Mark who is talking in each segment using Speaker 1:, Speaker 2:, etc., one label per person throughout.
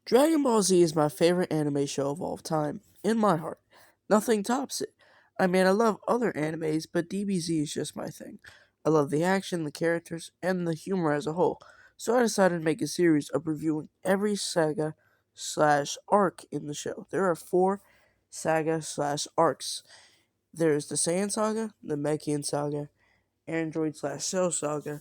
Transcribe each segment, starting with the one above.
Speaker 1: Dragon Ball Z is my favorite anime show of all time, in my heart. Nothing tops it. I mean, I love other animes, but DBZ is just my thing. I love the action, the characters, and the humor as a whole, so I decided to make a series of reviewing every saga slash arc in the show. There are four saga slash arcs. There's the Saiyan Saga, the Mechian Saga, Android slash Cell Saga,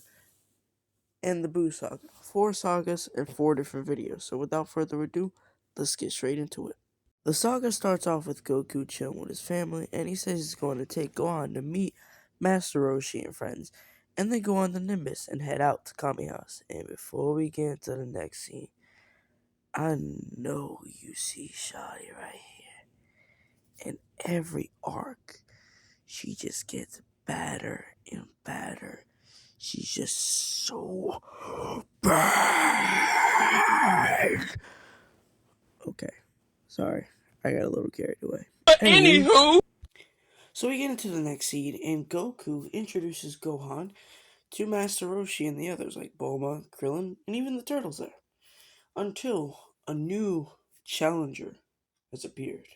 Speaker 1: and the Boo Saga. Four sagas and four different videos. So without further ado, let's get straight into it. The saga starts off with Goku chilling with his family, and he says he's going to take Gohan to meet Master Roshi and friends. And they go on the Nimbus and head out to Kami House. And before we get into the next scene, I know you see Shotty right here. In every arc, she just gets badder and badder. She's just so bad. Okay, sorry, I got a little carried away.
Speaker 2: But anywho,
Speaker 1: so we get into the next scene, and Goku introduces Gohan to Master Roshi and the others like Bulma, Krillin, and even the turtles there. Until a new challenger has appeared.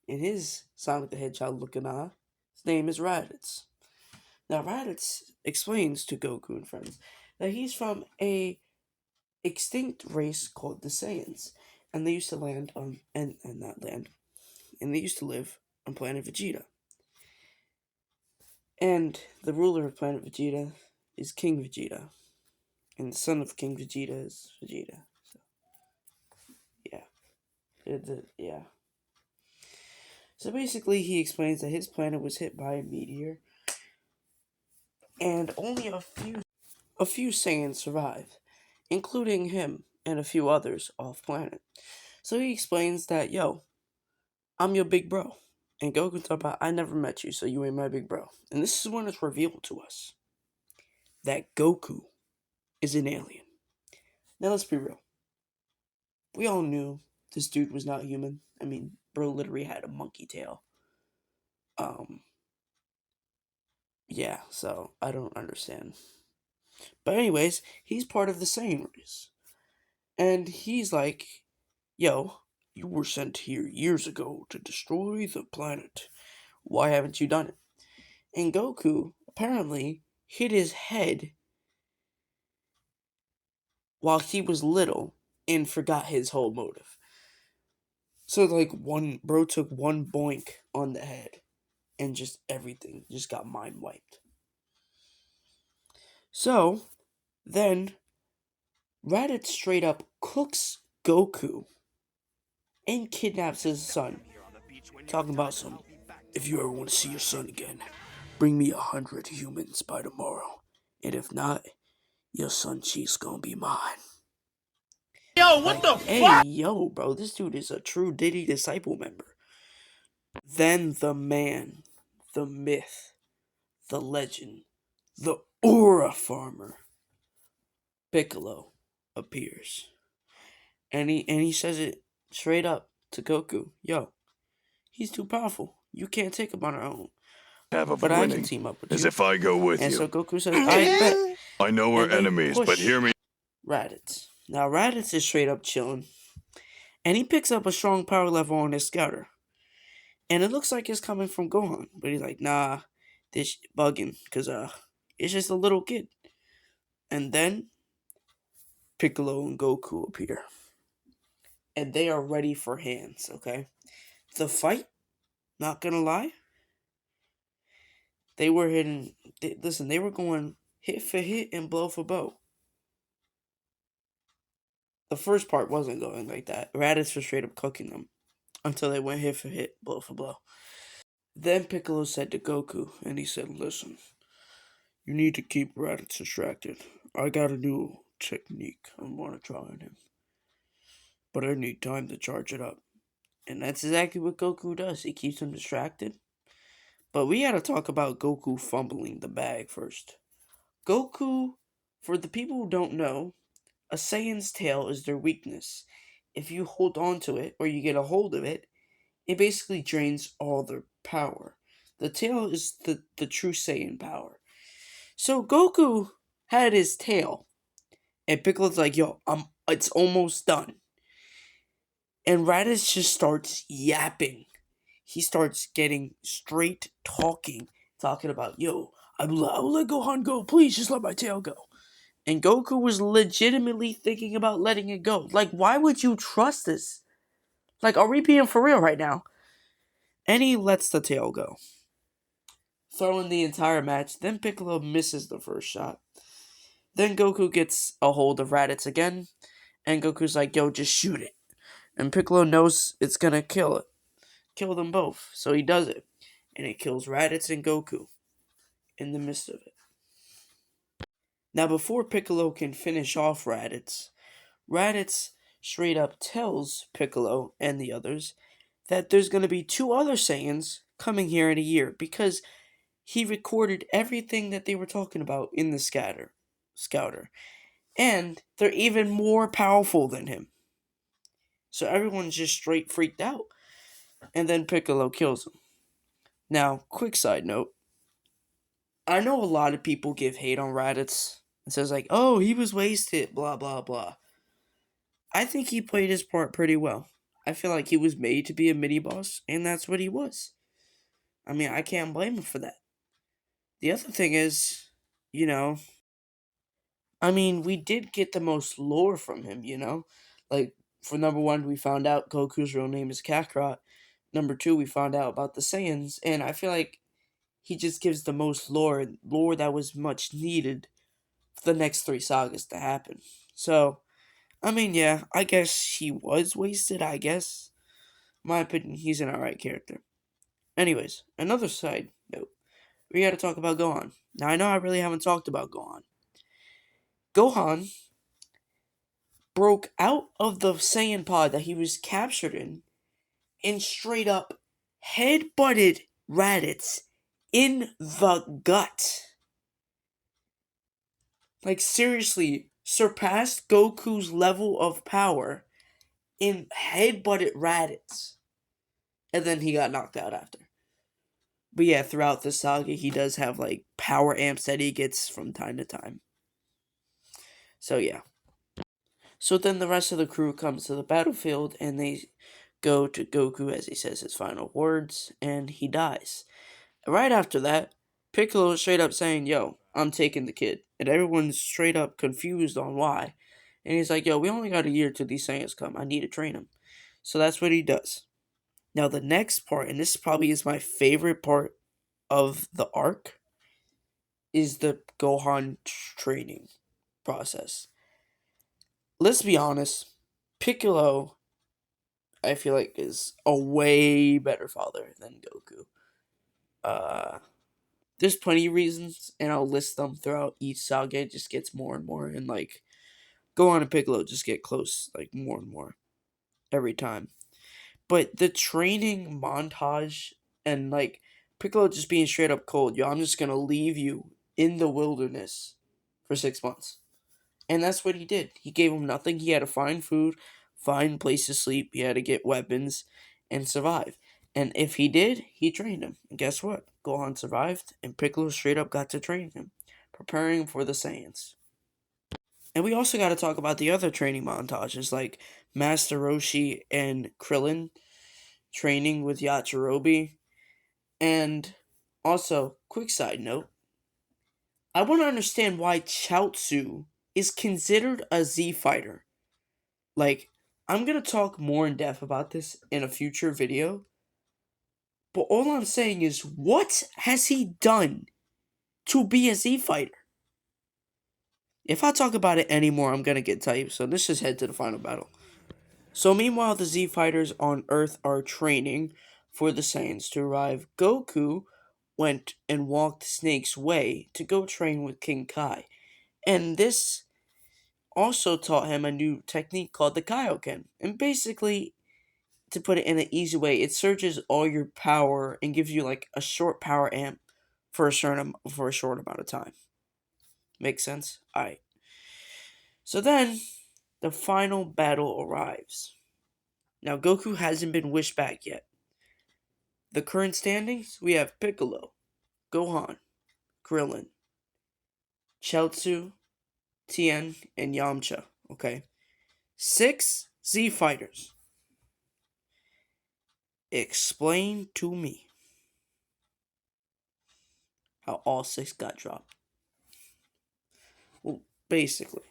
Speaker 1: In his Sonic the Hedgehog looking eye, his name is Raditz. Now Raditz explains to Goku and friends that he's from a extinct race called the Saiyans, and they used to land on and not land, and they used to live on planet Vegeta. And the ruler of planet Vegeta is King Vegeta, and the son of King Vegeta is Vegeta. So, yeah. So basically, he explains that his planet was hit by a meteor, and only a few Saiyans survived, including him and a few others off planet. So he explains that, yo, I'm your big bro. And Goku talks about, I never met you, so you ain't my big bro. And this is when it's revealed to us that Goku is an alien. Now let's be real. We all knew this dude was not human. I mean, bro literally had a monkey tail. Yeah, so I don't understand. But anyways, he's part of the Saiyan race. And he's like, yo, you were sent here years ago to destroy the planet. Why haven't you done it? And Goku apparently hit his head while he was little and forgot his whole motive. So like bro took one boink on the head and just everything just got mind wiped. So then Raditz straight up cooks Goku and kidnaps his son. Talking about some, if you ever want to see your son again, bring me 100 humans by tomorrow. And if not, your son Chi's gonna be mine.
Speaker 2: yo, what the fuck?
Speaker 1: Hey, yo, bro, this dude is a true Diddy disciple member. Then the man, the myth, the legend, the aura farmer, Piccolo, appears. And he says it straight up to Goku. Yo, he's too powerful. You can't take him on our own. But I can team up with you.
Speaker 3: As if I go with
Speaker 1: And
Speaker 3: you.
Speaker 1: so Goku says, I bet.
Speaker 3: I know we're
Speaker 1: And they
Speaker 3: enemies, but
Speaker 1: push
Speaker 3: hear me.
Speaker 1: Raditz. Now Raditz is straight up chilling. And he picks up a strong power level on his scouter. And it looks like it's coming from Gohan. But he's like, nah, this bugging. Because it's just a little kid. And then Piccolo and Goku appear. And they are ready for hands, okay? The fight, not gonna lie, they were hitting. They were going hit for hit and blow for blow. The first part wasn't going like that. Raditz was straight up cooking them until they went hit for hit, blow for blow. Then Piccolo said to Goku, and he said, listen, you need to keep Raditz distracted. I got a new technique I want to try on him. But I need time to charge it up. And that's exactly what Goku does. He keeps him distracted. But we gotta talk about Goku fumbling the bag first. Goku, for the people who don't know, a Saiyan's tail is their weakness. If you hold on to it, or you get a hold of it, it basically drains all their power. The tail is the true Saiyan power. So Goku had his tail, and Piccolo's like, yo, it's almost done. And Raditz just starts yapping. He starts getting straight talking about, yo, I will let Gohan go. Please just let my tail go. And Goku was legitimately thinking about letting it go. Like, why would you trust this? Like, are we being for real right now? And he lets the tail go, throwing the entire match. Then Piccolo misses the first shot. Then Goku gets a hold of Raditz again, and Goku's like, yo, just shoot it. And Piccolo knows it's gonna kill them both. So he does it. And it kills Raditz and Goku in the midst of it. Now, before Piccolo can finish off Raditz, Raditz straight up tells Piccolo and the others that there's going to be two other Saiyans coming here in a year because he recorded everything that they were talking about in the scouter. And they're even more powerful than him. So everyone's just straight freaked out. And then Piccolo kills him. Now, quick side note. I know a lot of people give hate on Raditz and says like, oh, he was wasted, blah, blah, blah. I think he played his part pretty well. I feel like he was made to be a mini boss, and that's what he was. I mean, I can't blame him for that. The other thing is, you know, I mean, we did get the most lore from him, you know? Like, for number one, we found out Goku's real name is Kakarot. Number two, we found out about the Saiyans, and I feel like he just gives the most lore that was much needed for the next three sagas to happen. So, I mean, yeah, I guess he was wasted, I guess. In my opinion, he's an alright character. Anyways, another side note. We gotta talk about Gohan. Now, I know I really haven't talked about Gohan. Gohan broke out of the Saiyan pod that he was captured in and straight up head-butted Raditz in the gut. Like, seriously, surpassed Goku's level of power and head-butted Raditz. And then he got knocked out after. But yeah, throughout the saga, he does have like power amps that he gets from time to time. So yeah. So then the rest of the crew comes to the battlefield and they go to Goku as he says his final words and he dies. Right after that, Piccolo is straight up saying, yo, I'm taking the kid. And everyone's straight up confused on why. And he's like, yo, we only got a year till these Saiyans come. I need to train them. So that's what he does. Now the next part, and this probably is my favorite part of the arc, is the Gohan training process. Let's be honest, Piccolo, I feel like, is a way better father than Goku. Uh, there's plenty of reasons, and I'll list them throughout each saga. It just gets more and more, and like Gohan and Piccolo just get close, like more and more every time. But the training montage and like Piccolo just being straight up cold, yo, I'm just gonna leave you in the wilderness for 6 months. And that's what he did. He gave him nothing. He had to find food, find place to sleep. He had to get weapons and survive. And if he did, he trained him. And guess what? Gohan survived, and Piccolo straight up got to train him, preparing him for the Saiyans. And we also got to talk about the other training montages, like Master Roshi and Krillin training with Yachirobe. And also, quick side note, I want to understand why Chaozu is considered a Z fighter. Like, I'm going to talk more in depth about this in a future video. But all I'm saying is, what has he done to be a Z fighter? If I talk about it anymore, I'm going to get tight. So let's just head to the final battle. So meanwhile, the Z fighters on Earth are training for the Saiyans to arrive. Goku went and walked Snake's way to go train with King Kai. And this also taught him a new technique called the Kaioken. And basically, to put it in an easy way, it surges all your power and gives you like a short power amp for a short amount of time. Make sense? Alright. So then the final battle arrives. Now Goku hasn't been wished back yet. The current standings, we have Piccolo, Gohan, Krillin, Chaozu, Tien, and Yamcha. Okay. 6 Z fighters. Explain to me how all six got dropped. Well, basically.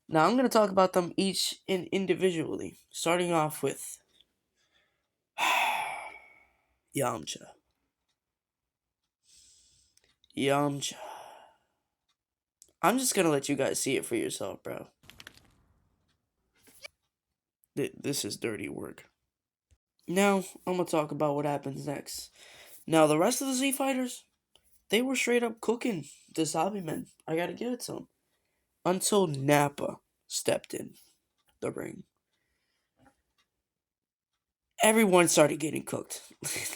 Speaker 1: Now I'm going to talk about them each individually, starting off with Yamcha. Yamcha. I'm just going to let you guys see it for yourself, bro. This is dirty work. Now, I'm going to talk about what happens next. Now, the rest of the Z Fighters, they were straight up cooking the Zabi men. I got to give it to them. Until Nappa stepped in the ring. Everyone started getting cooked.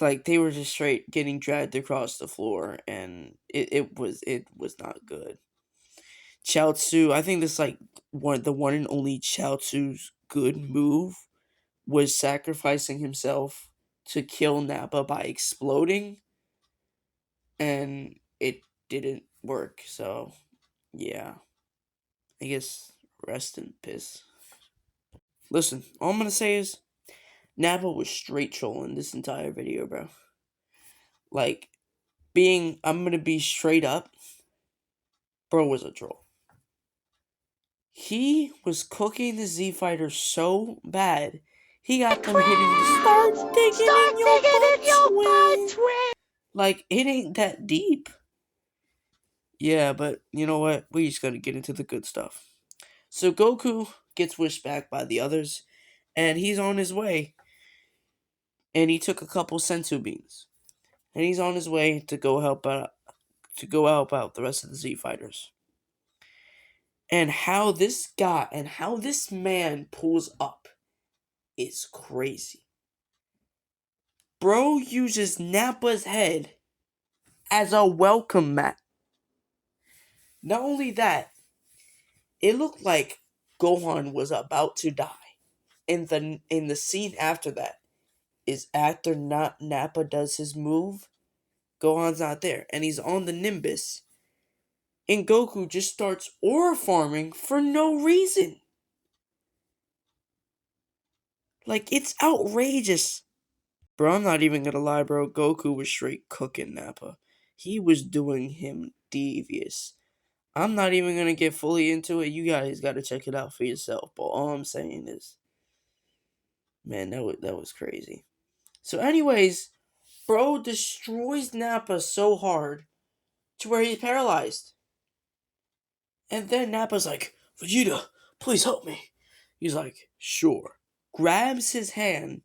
Speaker 1: Like they were just straight getting dragged across the floor, and it was not good. Chaozu, I think this like one and only Chaozu's good move was sacrificing himself to kill Nappa by exploding, and it didn't work. So yeah, I guess rest in piss. Listen, all I'm gonna say is Nappa was straight trolling this entire video, bro. Like I'm gonna be straight up, bro was a troll. He was cooking the Z Fighter so bad, he got them hitting the start digging in your butt twin. Like, it ain't that deep. Yeah, but you know what? We just gotta get into the good stuff. So Goku gets wished back by the others, and he's on his way. And he took a couple sensu beans. And he's on his way to go help out the rest of the Z Fighters. And how this man pulls up is crazy. Bro uses Nappa's head as a welcome mat. Not only that, it looked like Gohan was about to die. In the scene after that is after not Nappa does his move, Gohan's not there, and he's on the Nimbus. And Goku just starts aura farming for no reason. Like, it's outrageous. Bro, I'm not even gonna lie, bro. Goku was straight cooking Nappa. He was doing him devious. I'm not even gonna get fully into it. You guys gotta check it out for yourself. But all I'm saying is, man, that was crazy. So, anyways, bro destroys Nappa so hard to where he's paralyzed. And then Nappa's like, Vegeta, please help me. He's like, sure. Grabs his hand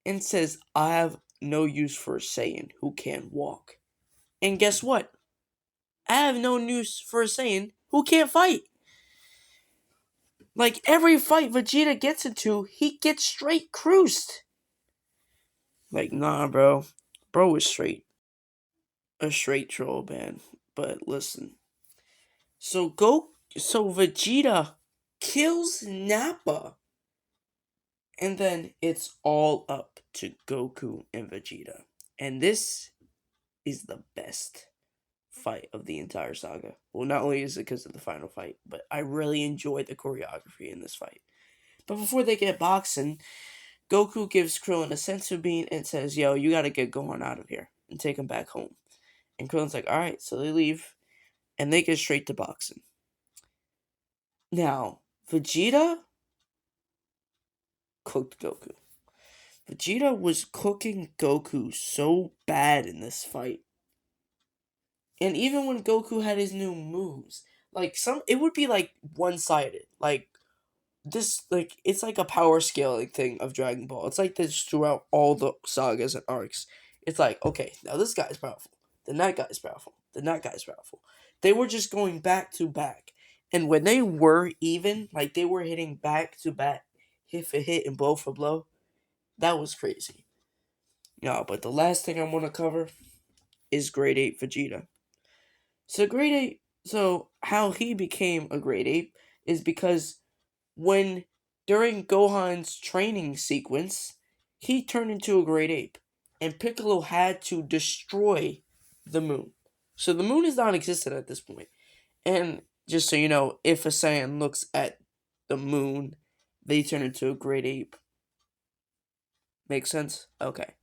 Speaker 1: and says, I have no use for a Saiyan who can't walk. And guess what? I have no use for a Saiyan who can't fight. Like every fight Vegeta gets into, he gets straight cruised. Like, nah, bro. Bro is a straight troll, man. But listen. So Vegeta kills Nappa. And then it's all up to Goku and Vegeta. And this is the best fight of the entire saga. Well, not only is it because of the final fight, but I really enjoyed the choreography in this fight. But before they get boxing, Goku gives Krillin a sensu bean and says, yo, you gotta get Gohan out of here and take him back home. And Krillin's like, alright, so they leave and they get straight to boxing. Now, Vegeta cooked Goku. Vegeta was cooking Goku so bad in this fight. And even when Goku had his new moves, it would be like one-sided. It's like a power scaling thing of Dragon Ball. It's like this throughout all the sagas and arcs. It's like, okay, now this guy's powerful. Then that guy's powerful. Then that guy's powerful. They were just going back to back. And when they were even, like they were hitting back to back, hit for hit and blow for blow, that was crazy. Yeah, but the last thing I want to cover is Grade 8 Vegeta. So how he became a Grade 8 is because when during Gohan's training sequence, he turned into a great ape, and Piccolo had to destroy the moon. So the moon is non-existent at this point. And just so you know, if a Saiyan looks at the moon, they turn into a great ape. Make sense? Okay.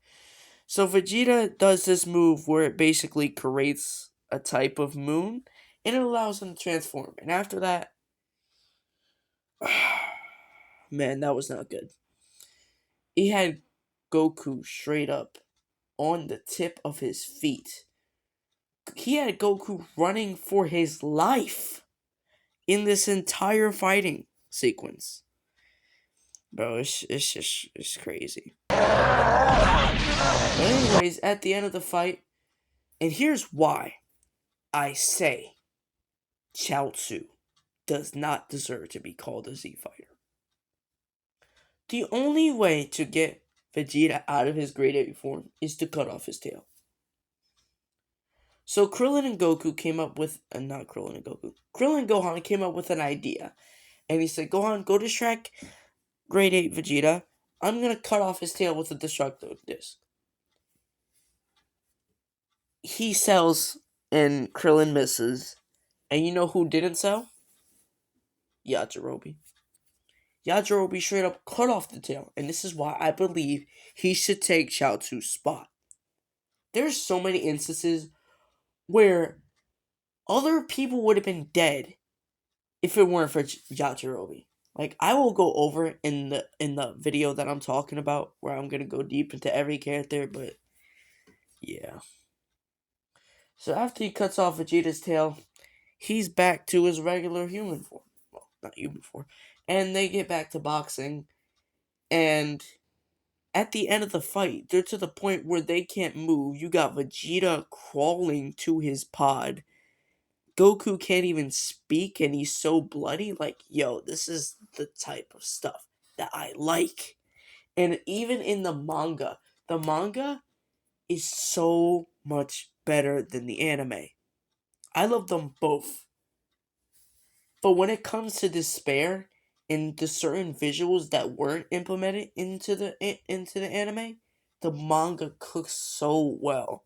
Speaker 1: So Vegeta does this move where it basically creates a type of moon and it allows him to transform. And after that, man, that was not good. He had Goku straight up on the tip of his feet. He had Goku running for his life in this entire fighting sequence. Bro, it's crazy. But anyways, at the end of the fight, and here's why I say Chaozu does not deserve to be called a Z fighter. The only way to get Vegeta out of his grade 8 form is to cut off his tail. So Krillin and Goku came up with, not Krillin and Goku, Krillin and Gohan came up with an idea. And he said, Gohan, go distract grade 8 Vegeta. I'm going to cut off his tail with a destructo disc. He sells and Krillin misses. And you know who didn't sell? Yajirobe. Yajirobe straight up cut off the tail. And this is why I believe he should take Chaozu's spot. There's so many instances where other people would have been dead if it weren't for Yajirobe. Like, I will go over in the video that I'm talking about where I'm gonna go deep into every character, but yeah. So after he cuts off Vegeta's tail, he's back to his regular human form. Well, not human form. And they get back to boxing, and at the end of the fight, they're to the point where they can't move. You got Vegeta crawling to his pod. Goku can't even speak and he's so bloody. Like, yo, this is the type of stuff that I like. And even in the manga is so much better than the anime. I love them both. But when it comes to despair and the certain visuals that weren't implemented into the anime, the manga cooks so well.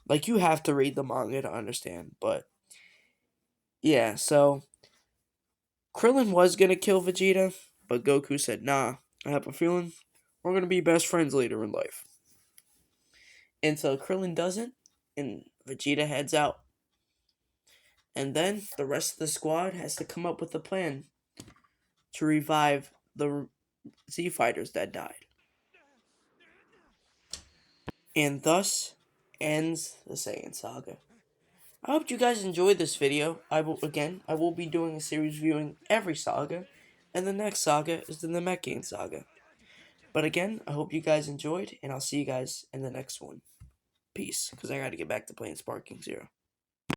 Speaker 1: Like, you have to read the manga to understand, but yeah, so Krillin was gonna kill Vegeta, but Goku said, nah, I have a feeling we're gonna be best friends later in life. And so Krillin doesn't, and Vegeta heads out. And then the rest of the squad has to come up with a plan to revive the Z fighters that died. And thus ends the Saiyan saga. I hope you guys enjoyed this video. I will be doing a series reviewing every saga, and the next saga is the Namekian saga. But again, I hope you guys enjoyed, and I'll see you guys in the next one. Peace, because I gotta get back to playing Sparking Zero.